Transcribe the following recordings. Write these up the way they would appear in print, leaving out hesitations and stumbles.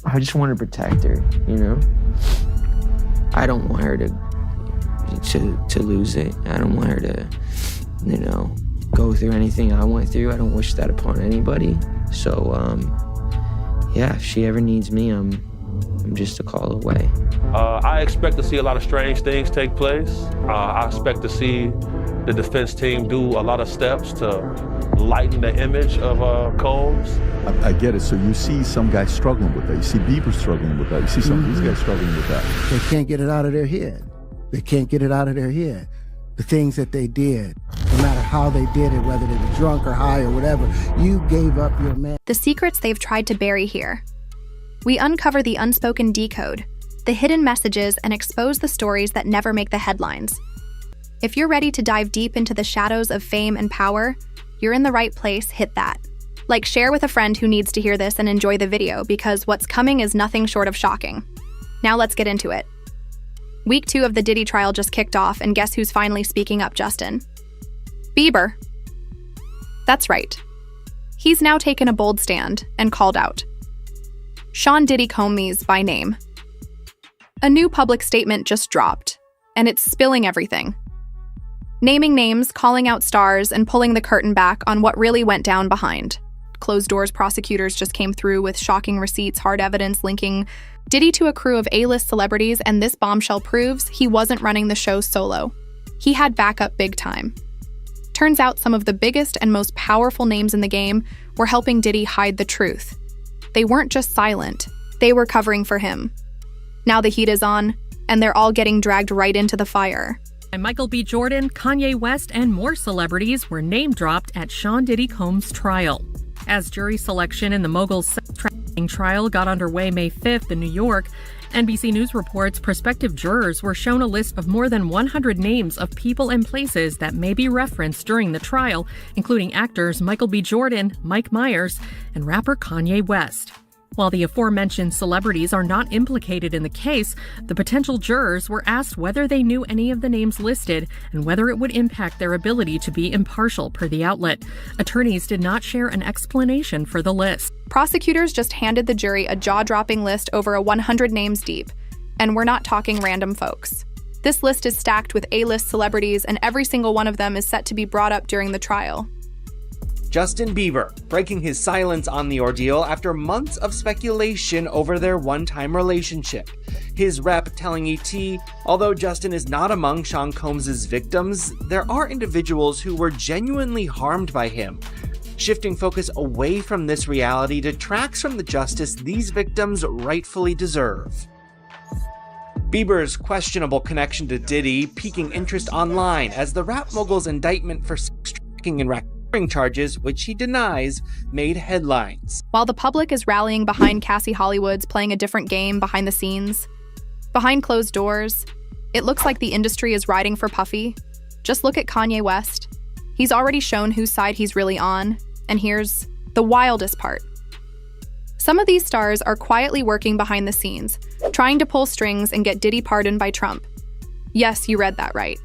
I just want to protect her, you know? I don't want her to lose it. I don't want her to, you know, go through anything I went through. I don't wish that upon anybody. So, yeah, if she ever needs me, I'm just a call away. I expect to see a lot of strange things take place. I expect to see the defense team do a lot of steps to lighten the image of Combs. I get it. So you see some guys struggling with that. You see Bieber struggling with that. You see some of these guys struggling with that. They can't get it out of their head. They can't get it out of their head. The things that they did, no matter how they did it, whether they were drunk or high or whatever, you gave up your man. The secrets they've tried to bury here. We uncover the unspoken decode, the hidden messages, and expose the stories that never make the headlines. If you're ready to dive deep into the shadows of fame and power, you're in the right place. Hit that. Like, share with a friend who needs to hear this, and enjoy the video, because what's coming is nothing short of shocking. Now let's get into it. Week 2 of the Diddy trial just kicked off, and guess who's finally speaking up, Justin? Bieber. That's right. He's now taken a bold stand and called out Sean Diddy Combs by name. A new public statement just dropped, and it's spilling everything. Naming names, calling out stars, and pulling the curtain back on what really went down behind. Closed doors prosecutors just came through with shocking receipts, hard evidence linking Diddy to a crew of A-list celebrities, and this bombshell proves he wasn't running the show solo. He had backup big time. Turns out some of the biggest and most powerful names in the game were helping Diddy hide the truth. They weren't just silent, they were covering for him. Now the heat is on, and they're all getting dragged right into the fire. Michael B. Jordan, Kanye West, and more celebrities were name-dropped at Sean Diddy Combs' trial. As jury selection in the mogul's sex trafficking trial got underway May 5th in New York, NBC News reports prospective jurors were shown a list of more than 100 names of people and places that may be referenced during the trial, including actors Michael B. Jordan, Mike Myers, and rapper Kanye West. While the aforementioned celebrities are not implicated in the case, the potential jurors were asked whether they knew any of the names listed and whether it would impact their ability to be impartial, per the outlet. Attorneys did not share an explanation for the list. Prosecutors just handed the jury a jaw-dropping list over 100 names deep, and we're not talking random folks. This list is stacked with A-list celebrities, and every single one of them is set to be brought up during the trial. Justin Bieber, breaking his silence on the ordeal after months of speculation over their one-time relationship. His rep telling ET, although Justin is not among Sean Combs' victims, there are individuals who were genuinely harmed by him. Shifting focus away from this reality detracts from the justice these victims rightfully deserve. Bieber's questionable connection to Diddy piquing interest online as the rap mogul's indictment for sex trafficking and racketeering charges, which he denies, made headlines. While the public is rallying behind Cassie Hollywood's playing a different game behind the scenes, behind closed doors, it looks like the industry is riding for Puffy. Just look at Kanye West. He's already shown whose side he's really on, and here's the wildest part. Some of these stars are quietly working behind the scenes, trying to pull strings and get Diddy pardoned by Trump. Yes, you read that right.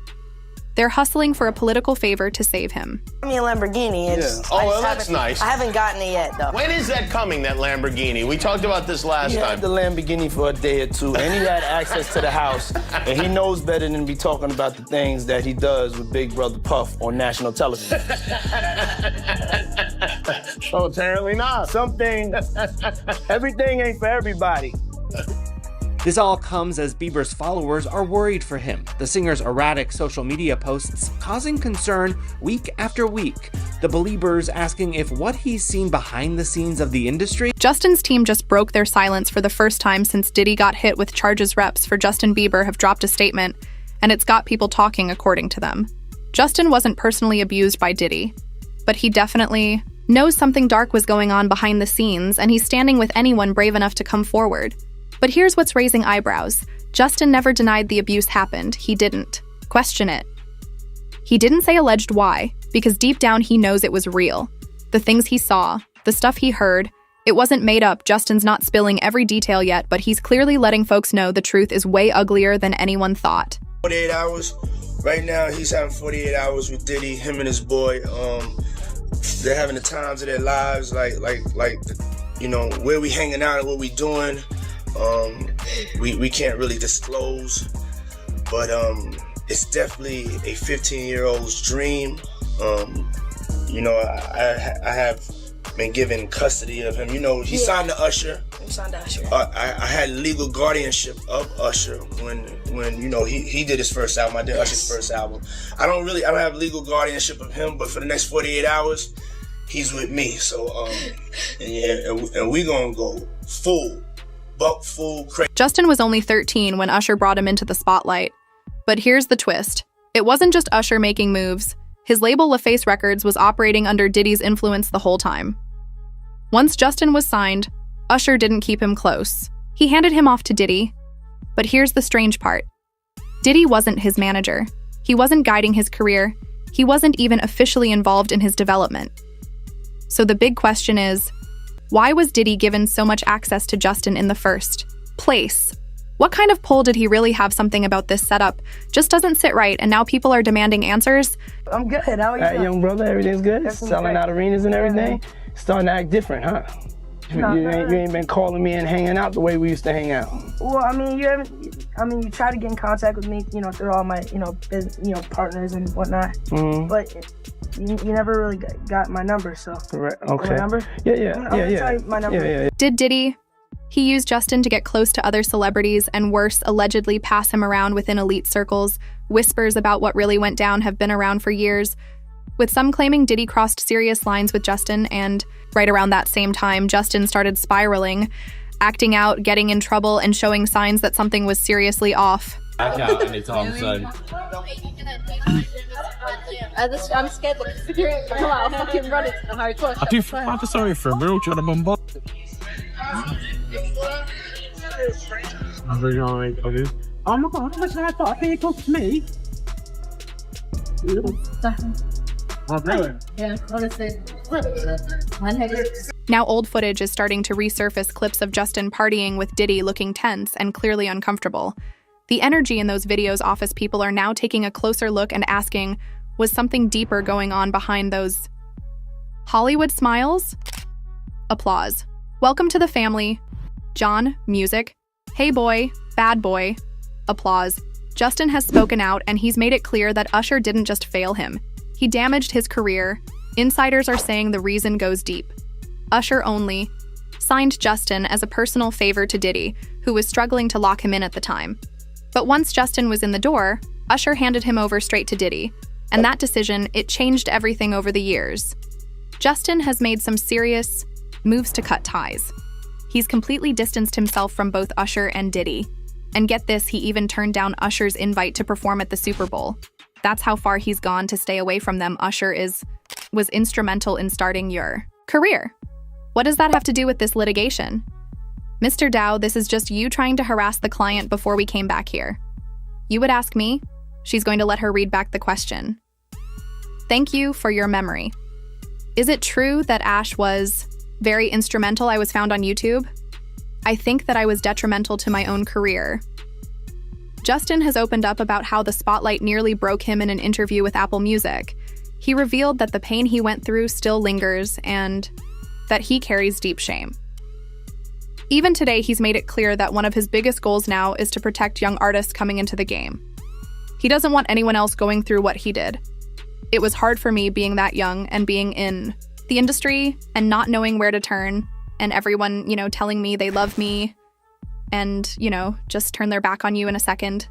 They're hustling for a political favor to save him. I mean, a Lamborghini. Yeah. Oh, well, that's nice. I haven't gotten it yet, though. When is that coming, that Lamborghini? We talked about this last time. He had the Lamborghini for a day or two, and he had access to the house, and he knows better than to be talking about the things that he does with Big Brother Puff on national television. Oh, apparently not. Everything ain't for everybody. This all comes as Bieber's followers are worried for him, the singer's erratic social media posts causing concern week after week, the Beliebers asking if what he's seen behind the scenes of the industry. Justin's team just broke their silence for the first time since Diddy got hit with charges. Reps for Justin Bieber have dropped a statement, and it's got people talking, according to them. Justin wasn't personally abused by Diddy, but he definitely knows something dark was going on behind the scenes, and he's standing with anyone brave enough to come forward. But here's what's raising eyebrows. Justin never denied the abuse happened. He didn't. Question it. He didn't say alleged why, because deep down he knows it was real. The things he saw, the stuff he heard, it wasn't made up. Justin's not spilling every detail yet, but he's clearly letting folks know the truth is way uglier than anyone thought. 48 hours. Right now, he's having 48 hours with Diddy, him and his boy. They're having the times of their lives, like you know, where we hanging out and what we doing, we can't really disclose. But it's definitely a 15-year-old's dream. You know, I have been given custody of him. You know, he signed to Usher. He signed to Usher. I had legal guardianship of Usher when you know he did his first album. I did Usher's first album. I don't have legal guardianship of him, but for the next 48 hours, he's with me. So and we gonna go full crazy. Justin was only 13 when Usher brought him into the spotlight. But here's the twist. It wasn't just Usher making moves. His label LaFace Records was operating under Diddy's influence the whole time. Once Justin was signed, Usher didn't keep him close. He handed him off to Diddy. But here's the strange part. Diddy wasn't his manager. He wasn't guiding his career. He wasn't even officially involved in his development. So the big question is, why was Diddy given so much access to Justin in the first place? What kind of pull did he really have? Something about this setup just doesn't sit right, and now people are demanding answers? I'm good. How are you? All right, young brother, everything's good? Everything's Selling great. out arenas and everything? Starting to act different, huh? You ain't been calling me and hanging out the way we used to hang out. Well, I mean, you tried to get in contact with me, you know, through all my, business, partners and whatnot. Mm-hmm. But you never really got my number, so. Right. Okay. My number? Yeah. I'm gonna tell you my number. Yeah. Did Diddy? He used Justin to get close to other celebrities and worse, allegedly pass him around within elite circles. Whispers about what really went down have been around for years, with some claiming Diddy crossed serious lines with Justin, and right around that same time, Justin started spiraling, acting out, getting in trouble, and showing signs that something was seriously off. Back out anytime soon. I'm scared that security will come out. I'll fucking run it to the high court. I do feel sorry for him. We're all trying to bombard. Oh my god, how much did I thought? I think it cost me. Yeah, honestly. Now old footage is starting to resurface, clips of Justin partying with Diddy looking tense and clearly uncomfortable. The energy in those videos, office people are now taking a closer look and asking, was something deeper going on behind those Hollywood smiles? Applause. Welcome to the family. John, music. Hey boy, bad boy. Applause. Justin has spoken out, and he's made it clear that Usher didn't just fail him. He damaged his career. Insiders are saying the reason goes deep. Usher only signed Justin as a personal favor to Diddy, who was struggling to lock him in at the time. But once Justin was in the door, Usher handed him over straight to Diddy, and that decision, it changed everything over the years. Justin has made some serious moves to cut ties. He's completely distanced himself from both Usher and Diddy. And get this, he even turned down Usher's invite to perform at the Super Bowl. That's how far he's gone to stay away from them. Usher was instrumental in starting your career. What does that have to do with this litigation? Mr. Dow, this is just you trying to harass the client before we came back here. You would ask me? She's going to let her read back the question. Thank you for your memory. Is it true that Ash was very instrumental? I was found on YouTube. I think that I was detrimental to my own career. Justin has opened up about how the spotlight nearly broke him in an interview with Apple Music. He revealed that the pain he went through still lingers and that he carries deep shame. Even today, he's made it clear that one of his biggest goals now is to protect young artists coming into the game. He doesn't want anyone else going through what he did. It was hard for me being that young and being in the industry and not knowing where to turn, and everyone, telling me they love me and, just turn their back on you in a second.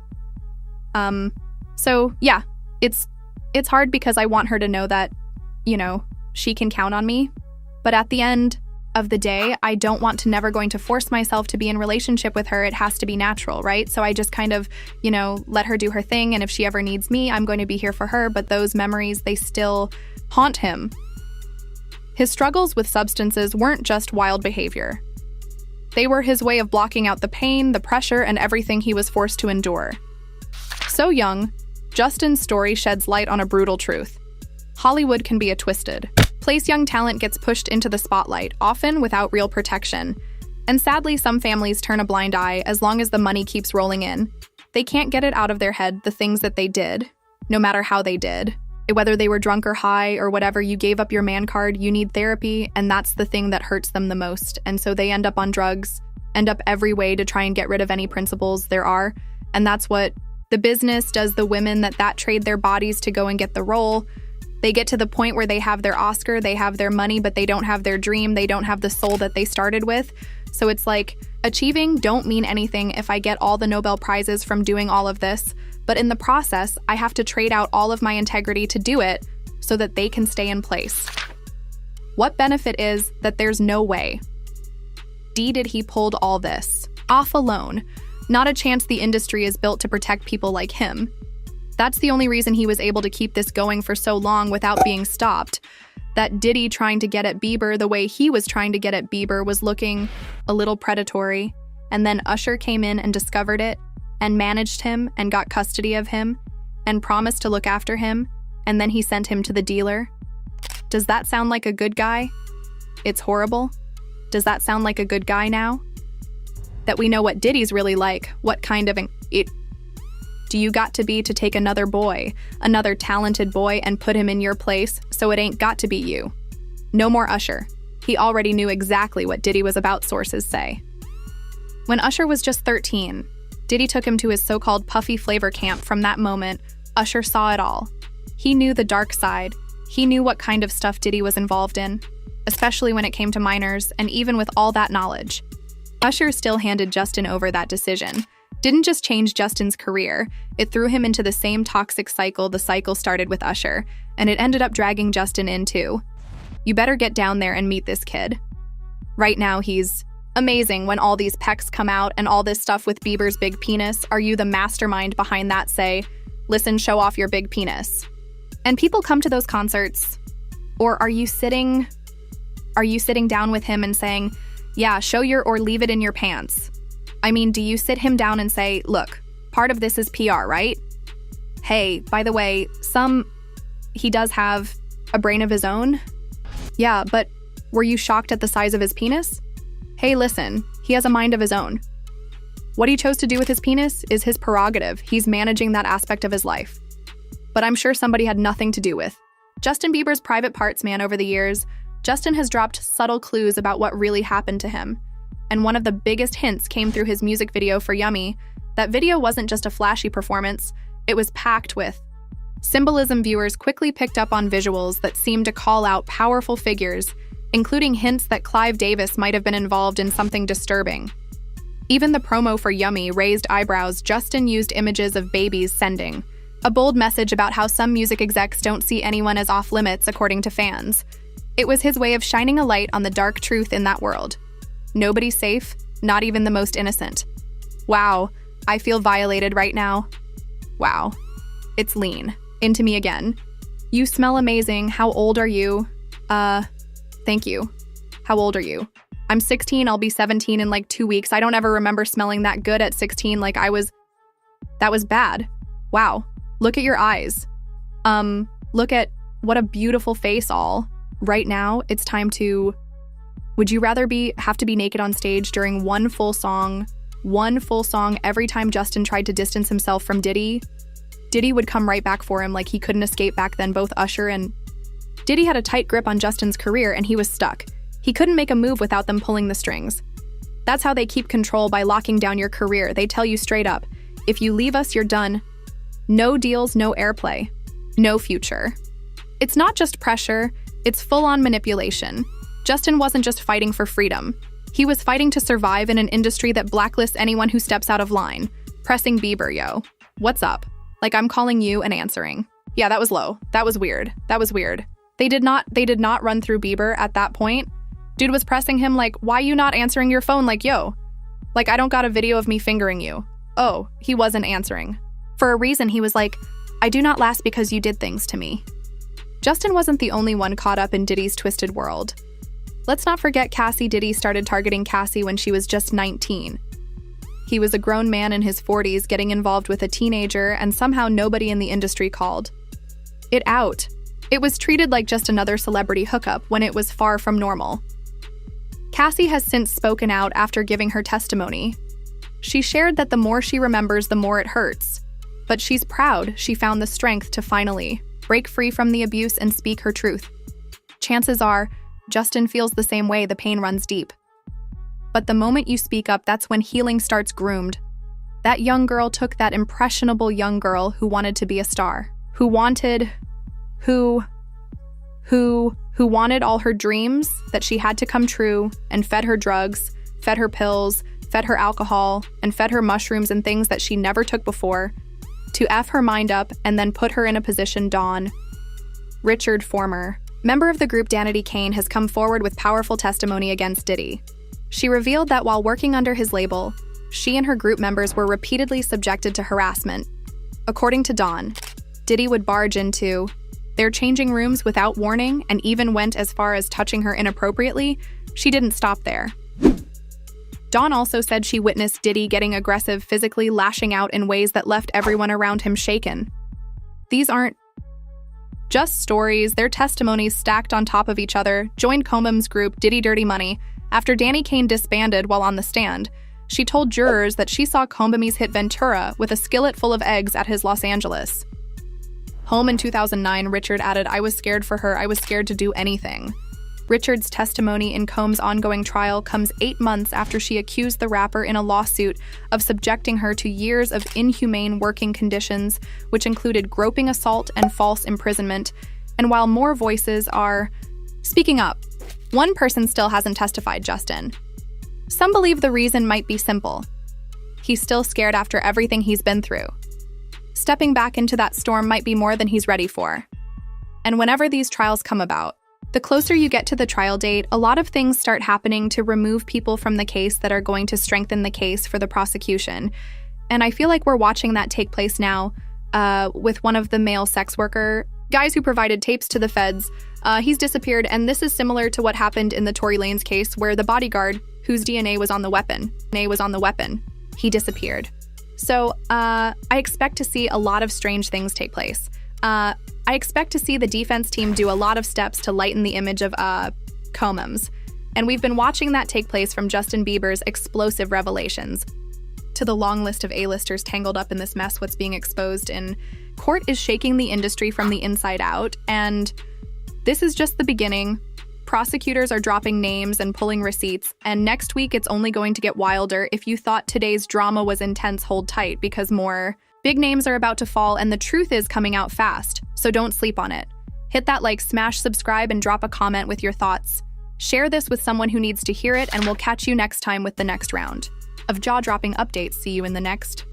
So yeah, it's hard because I want her to know that, she can count on me. But at the end of the day, I don't want to never going to force myself to be in relationship with her. It has to be natural, right? So I just kind of, let her do her thing. And if she ever needs me, I'm going to be here for her. But those memories, they still haunt him. His struggles with substances weren't just wild behavior. They were his way of blocking out the pain, the pressure, and everything he was forced to endure. So young, Justin's story sheds light on a brutal truth. Hollywood can be a twisted place. Young talent gets pushed into the spotlight, often without real protection. And sadly, some families turn a blind eye as long as the money keeps rolling in. They can't get it out of their head, the things that they did, no matter how they did. Whether they were drunk or high or whatever, you gave up your man card, you need therapy, and that's the thing that hurts them the most. And so they end up on drugs, end up every way to try and get rid of any principles there are. And that's what the business does the women that trade their bodies to go and get the role. They get to the point where they have their Oscar, they have their money, but they don't have their dream. They don't have the soul that they started with. So it's like, achieving don't mean anything if I get all the Nobel Prizes from doing all of this. But in the process, I have to trade out all of my integrity to do it so that they can stay in place. What benefit is that there's no way? Diddy pulled all this off alone. Not a chance the industry is built to protect people like him. That's the only reason he was able to keep this going for so long without being stopped. That Diddy trying to get at Bieber the way he was trying to get at Bieber was looking a little predatory, and then Usher came in and discovered it, and managed him and got custody of him, and promised to look after him, and then he sent him to the dealer. Does that sound like a good guy? It's horrible. Does that sound like a good guy now? That we know what Diddy's really like, what kind of it do you got to be to take another boy, another talented boy, and put him in your place so it ain't got to be you? No more Usher. He already knew exactly what Diddy was about, sources say. When Usher was just 13, Diddy took him to his so-called puffy flavor camp. From that moment, Usher saw it all. He knew the dark side. He knew what kind of stuff Diddy was involved in, especially when it came to minors, and even with all that knowledge, Usher still handed Justin over. That decision didn't just change Justin's career, it threw him into the same toxic cycle the cycle started with Usher, and it ended up dragging Justin in too. You better get down there and meet this kid. Right now, he's amazing. When all these pecs come out and all this stuff with Bieber's big penis, are you the mastermind behind that? Say, listen, show off your big penis. And people come to those concerts. Or are you sitting down with him and saying, yeah, show your or leave it in your pants? I mean, do you sit him down and say, look, part of this is PR, right? Hey, by the way, he does have a brain of his own? Yeah, but were you shocked at the size of his penis? Hey, listen, he has a mind of his own. What he chose to do with his penis is his prerogative. He's managing that aspect of his life. But I'm sure somebody had nothing to do with Justin Bieber's private parts, man. Over the years, Justin has dropped subtle clues about what really happened to him. And one of the biggest hints came through his music video for Yummy. That video wasn't just a flashy performance, it was packed with symbolism. Viewers quickly picked up on visuals that seemed to call out powerful figures, including hints that Clive Davis might have been involved in something disturbing. Even the promo for Yummy raised eyebrows. Justin used images of babies sending a bold message about how some music execs don't see anyone as off limits, according to fans. It was his way of shining a light on the dark truth in that world. Nobody's safe, not even the most innocent. Wow, I feel violated right now. Wow. It's lean. Into me again. You smell amazing. How old are you? Thank you. How old are you? I'm 16, I'll be 17 in like 2 weeks. I don't ever remember smelling that good at 16. That was bad. Wow. Look at your eyes. Look at what a beautiful face all. Right now, it's time to... Would you rather have to be naked on stage during one full song every time Justin tried to distance himself from Diddy? Diddy would come right back for him like he couldn't escape back then. Both Usher and Diddy had a tight grip on Justin's career and he was stuck. He couldn't make a move without them pulling the strings. That's how they keep control, by locking down your career. They tell you straight up, if you leave us, you're done. No deals, no airplay, no future. It's not just pressure, it's full-on manipulation. Justin wasn't just fighting for freedom. He was fighting to survive in an industry that blacklists anyone who steps out of line. Pressing Bieber, yo. What's up? Like I'm calling you and answering. Yeah, that was low. That was weird. They did not run through Bieber at that point. Dude was pressing him like, why you not answering your phone? Like, yo. Like, I don't got a video of me fingering you. Oh, he wasn't answering. For a reason, he was like, I do not last because you did things to me. Justin wasn't the only one caught up in Diddy's twisted world. Let's not forget Cassie. Diddy started targeting Cassie when she was just 19. He was a grown man in his 40s getting involved with a teenager, and somehow nobody in the industry called it out. It was treated like just another celebrity hookup when it was far from normal. Cassie has since spoken out after giving her testimony. She shared that the more she remembers, the more it hurts. But she's proud she found the strength to finally break free from the abuse, and speak her truth. Chances are, Justin feels the same way. The pain runs deep. But the moment you speak up, that's when healing starts groomed. That young girl took that impressionable young girl who wanted to be a star, who wanted all her dreams that she had to come true, and fed her drugs, fed her pills, fed her alcohol, and fed her mushrooms and things that she never took before, to F her mind up and then put her in a position. Dawn Richard, former member of the group Danity Kane, has come forward with powerful testimony against Diddy. She revealed that while working under his label, she and her group members were repeatedly subjected to harassment. According to Dawn, Diddy would barge into their changing rooms without warning and even went as far as touching her inappropriately. She didn't stop there. Dawn also said she witnessed Diddy getting aggressive, physically lashing out in ways that left everyone around him shaken. These aren't just stories, they're testimonies stacked on top of each other. Joined Combam's group, Diddy Dirty Money, after Danny Kane disbanded. While on the stand, she told jurors that she saw Combamese hit Ventura with a skillet full of eggs at his Los Angeles home in 2009. Richard added, "I was scared for her. I was scared to do anything." Richard's testimony in Combs' ongoing trial comes 8 months after she accused the rapper in a lawsuit of subjecting her to years of inhumane working conditions, which included groping assault and false imprisonment. And while more voices are speaking up, one person still hasn't testified: Justin. Some believe the reason might be simple. He's still scared after everything he's been through. Stepping back into that storm might be more than he's ready for. And whenever these trials come about, the closer you get to the trial date, a lot of things start happening to remove people from the case that are going to strengthen the case for the prosecution. And I feel like we're watching that take place now with one of the male sex worker guys who provided tapes to the feds. He's disappeared, and this is similar to what happened in the Tory Lanez case, where the bodyguard whose DNA was on the weapon, he disappeared. So I expect to see a lot of strange things take place. I expect to see the defense team do a lot of steps to lighten the image of Combs. And we've been watching that take place from Justin Bieber's explosive revelations to the long list of A-listers tangled up in this mess. What's being exposed in court is shaking the industry from the inside out, and this is just the beginning. Prosecutors are dropping names and pulling receipts, and next week it's only going to get wilder. If you thought today's drama was intense, hold tight, because more big names are about to fall, and the truth is coming out fast, so don't sleep on it. Hit that like, smash subscribe, and drop a comment with your thoughts. Share this with someone who needs to hear it, and we'll catch you next time with the next round of jaw-dropping updates. See you in the next